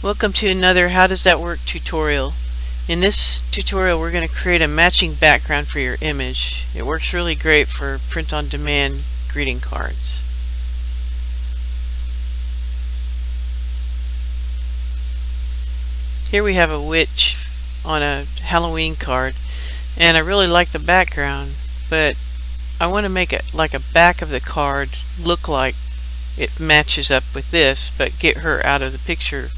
Welcome to another How Does That Work tutorial. In this tutorial we're going to create a matching background for your image. It works really great for print-on-demand greeting cards. Here we have a witch on a Halloween card, and I really like the background, but I want to make it like a back of the card look like it matches up with this, but get her out of the picture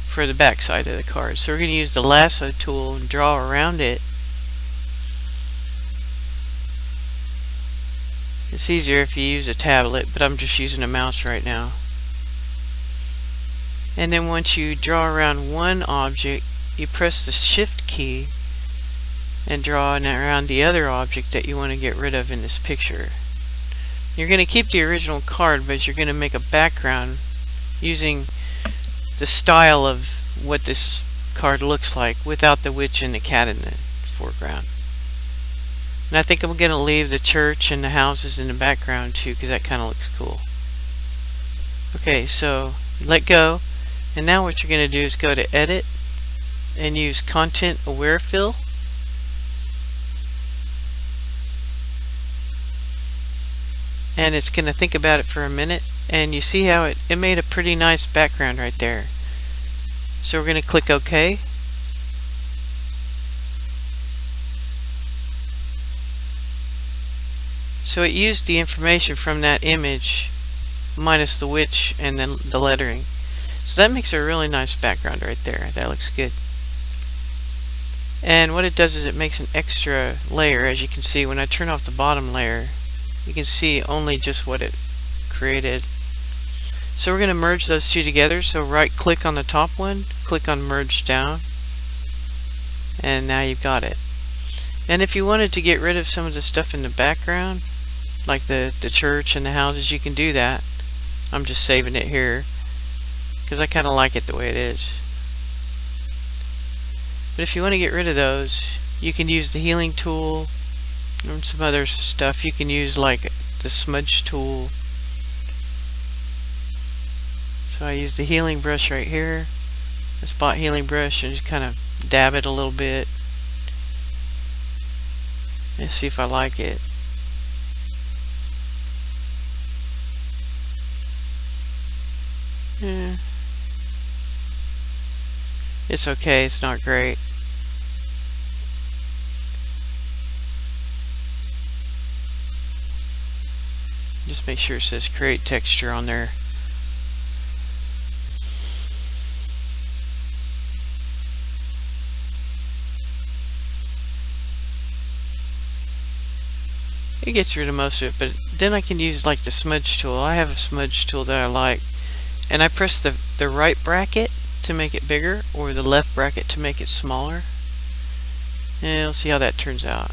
for the back side of the card. So we're going to use the lasso tool and draw around it. It's easier if you use a tablet, but I'm just using a mouse right now. And then once you draw around one object, you press the shift key and draw around the other object that you want to get rid of in this picture. You're going to keep the original card, but you're going to make a background using the style of what this card looks like without the witch and the cat in the foreground. And I think I'm going to leave the church and the houses in the background too, because that kind of looks cool. Okay, so let go, and now what you're going to do is go to Edit and use Content Aware Fill. And it's going to think about it for a minute, and you see how it made a pretty nice background right there. So we're going to click OK. So it used the information from that image minus the witch and then the lettering. So that makes a really nice background right there. That looks good. And what it does is it makes an extra layer. As you can see, when I turn off the bottom layer, you can see only just what it created. So we're going to merge those two together. So right click on the top one, click on merge down, and now you've got it. And if you wanted to get rid of some of the stuff in the background, like the church and the houses, you can do that. I'm just saving it here because I kind of like it the way it is. But if you want to get rid of those, you can use the healing tool and some other stuff. You can use like the smudge tool. So I use the healing brush right here, the spot healing brush, and just kind of dab it a little bit and see if I like it. Yeah. It's okay, it's not great. Just make sure it says create texture on there. It gets rid of most of it, but then I can use like the smudge tool. I have a smudge tool that I like, and I press the right bracket to make it bigger or the left bracket to make it smaller, and you'll see how that turns out.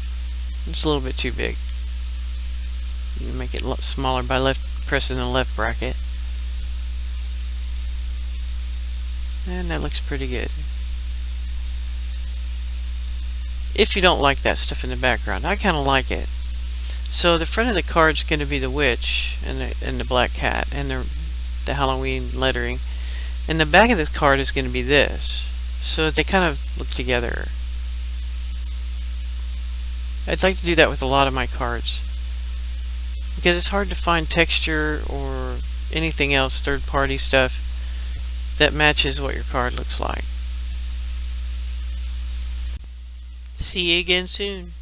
It's a little bit too big. You make it smaller by pressing the left bracket, and that looks pretty good. If you don't like that stuff in the background, I kind of like it. So the front of the card is going to be the witch and the black cat and the Halloween lettering, and the back of the card is going to be this. So they kind of look together. I'd like to do that with a lot of my cards because it's hard to find texture or anything else, third-party stuff that matches what your card looks like. See you again soon.